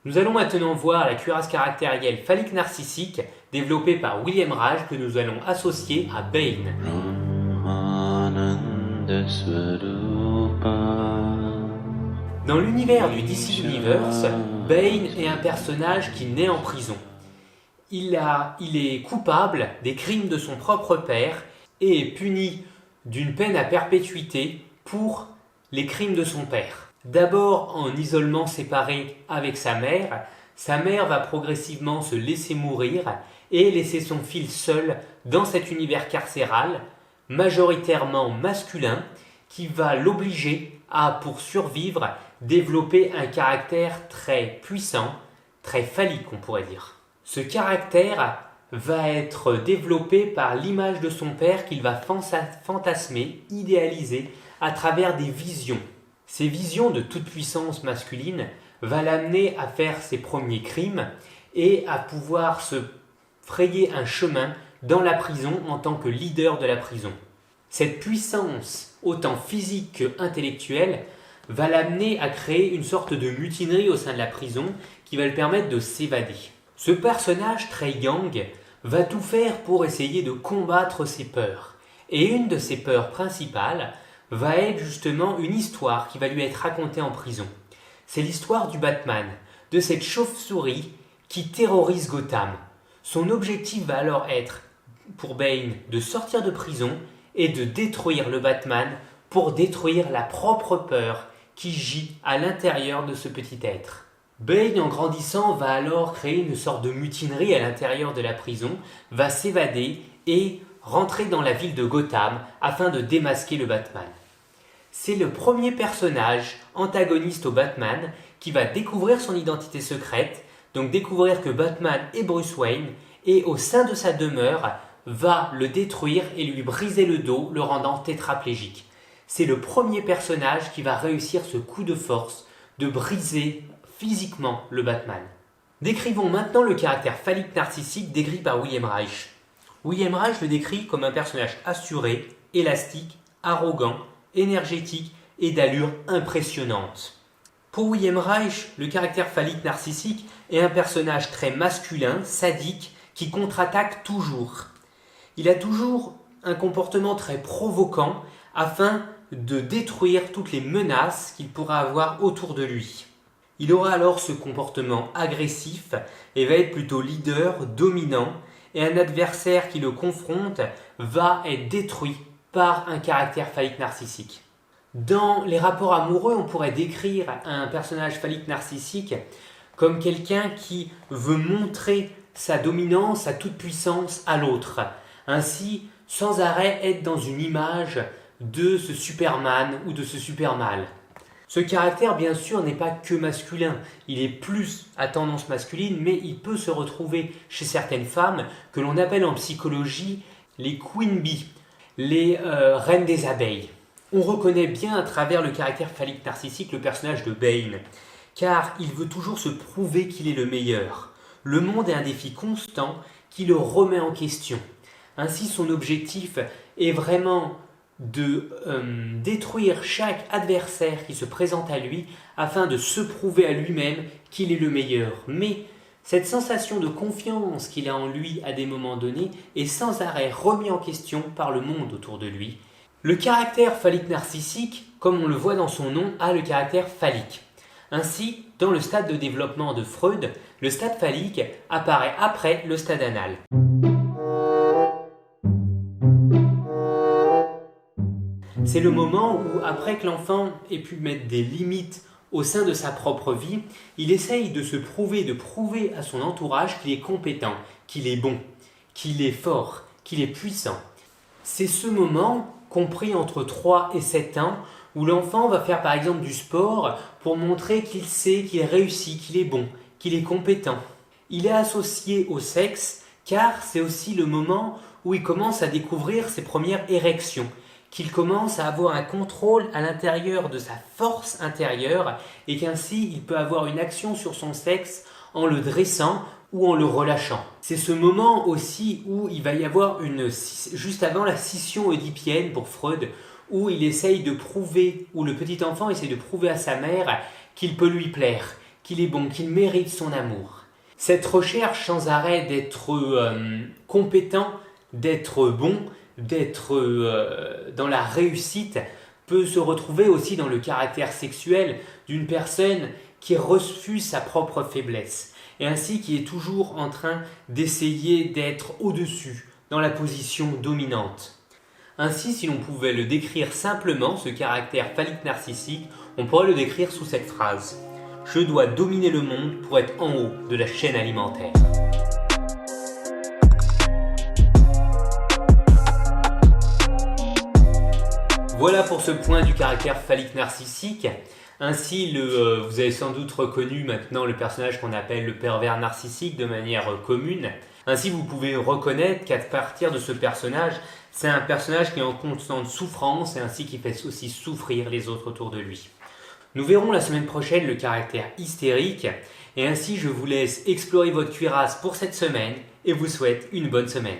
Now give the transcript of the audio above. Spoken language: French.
Nous allons maintenant voir la cuirasse caractérielle phallique narcissique développée par William Raj que nous allons associer à Bane. Dans l'univers du DC Universe, Bane est un personnage qui naît en prison. Il est coupable des crimes de son propre père et est puni d'une peine à perpétuité pour les crimes de son père. D'abord en isolement séparé avec sa mère va progressivement se laisser mourir et laisser son fils seul dans cet univers carcéral, majoritairement masculin, qui va l'obliger à, pour survivre, développer un caractère très puissant, très phallique on pourrait dire. Ce caractère va être développé par l'image de son père qu'il va fantasmer, idéaliser à travers des visions. Ces visions de toute puissance masculine va l'amener à faire ses premiers crimes et à pouvoir se frayer un chemin dans la prison en tant que leader de la prison. Cette puissance, autant physique qu'intellectuelle, va l'amener à créer une sorte de mutinerie au sein de la prison qui va le permettre de s'évader. Ce personnage très yang va tout faire pour essayer de combattre ses peurs. Et une de ses peurs principales va être justement une histoire qui va lui être racontée en prison. C'est l'histoire du Batman, de cette chauve-souris qui terrorise Gotham. Son objectif va alors être, pour Bane, de sortir de prison et de détruire le Batman pour détruire la propre peur qui gît à l'intérieur de ce petit être. Bane, en grandissant, va alors créer une sorte de mutinerie à l'intérieur de la prison, va s'évader et rentrer dans la ville de Gotham afin de démasquer le Batman. C'est le premier personnage antagoniste au Batman qui va découvrir son identité secrète, donc découvrir que Batman est Bruce Wayne, et au sein de sa demeure, va le détruire et lui briser le dos, le rendant tétraplégique. C'est le premier personnage qui va réussir ce coup de force de briser physiquement le Batman. Décrivons maintenant le caractère phallique narcissique décrit par William Reich. William Reich le décrit comme un personnage assuré, élastique, arrogant, énergétique et d'allure impressionnante. Pour William Reich, le caractère phallique narcissique est un personnage très masculin, sadique, qui contre-attaque toujours. Il a toujours un comportement très provoquant afin de détruire toutes les menaces qu'il pourra avoir autour de lui. Il aura alors ce comportement agressif et va être plutôt leader, dominant, et un adversaire qui le confronte va être détruit par un caractère phallique narcissique. Dans les rapports amoureux, on pourrait décrire un personnage phallique narcissique comme quelqu'un qui veut montrer sa dominance, sa toute-puissance à l'autre. Ainsi, sans arrêt être dans une image de ce Superman ou de ce Superman. Ce caractère, bien sûr, n'est pas que masculin. Il est plus à tendance masculine, mais il peut se retrouver chez certaines femmes que l'on appelle en psychologie les queen bee, les reines des abeilles. On reconnaît bien à travers le caractère phallique narcissique le personnage de Bane, car il veut toujours se prouver qu'il est le meilleur. Le monde est un défi constant qui le remet en question. Ainsi, son objectif est vraiment de détruire chaque adversaire qui se présente à lui afin de se prouver à lui-même qu'il est le meilleur. Mais cette sensation de confiance qu'il a en lui à des moments donnés est sans arrêt remis en question par le monde autour de lui. Le caractère phallique narcissique, comme on le voit dans son nom, a le caractère phallique. Ainsi, dans le stade de développement de Freud, le stade phallique apparaît après le stade anal. C'est le moment où, après que l'enfant ait pu mettre des limites au sein de sa propre vie, il essaye de se prouver, de prouver à son entourage qu'il est compétent, qu'il est bon, qu'il est fort, qu'il est puissant. C'est ce moment, compris entre 3 et 7 ans, où l'enfant va faire par exemple du sport pour montrer qu'il sait, qu'il réussit, qu'il est bon, qu'il est compétent. Il est associé au sexe car c'est aussi le moment où il commence à découvrir ses premières érections, qu'il commence à avoir un contrôle à l'intérieur de sa force intérieure et qu'ainsi il peut avoir une action sur son sexe en le dressant ou en le relâchant. C'est ce moment aussi où il va y avoir juste avant la scission oedipienne pour Freud, où il essaye de prouver, où le petit enfant essaye de prouver à sa mère qu'il peut lui plaire, qu'il est bon, qu'il mérite son amour. Cette recherche sans arrêt d'être compétent, d'être bon, d'être dans la réussite peut se retrouver aussi dans le caractère sexuel d'une personne qui refuse sa propre faiblesse et ainsi qui est toujours en train d'essayer d'être au-dessus, dans la position dominante. Ainsi, si l'on pouvait le décrire simplement, ce caractère phallique narcissique, on pourrait le décrire sous cette phrase: je dois dominer le monde pour être en haut de la chaîne alimentaire. Voilà pour ce point du caractère phallique narcissique. Ainsi, vous avez sans doute reconnu maintenant le personnage qu'on appelle le pervers narcissique de manière commune. Ainsi, vous pouvez reconnaître qu'à partir de ce personnage, c'est un personnage qui est en constante souffrance et ainsi qui fait aussi souffrir les autres autour de lui. Nous verrons la semaine prochaine le caractère hystérique et ainsi je vous laisse explorer votre cuirasse pour cette semaine et vous souhaite une bonne semaine.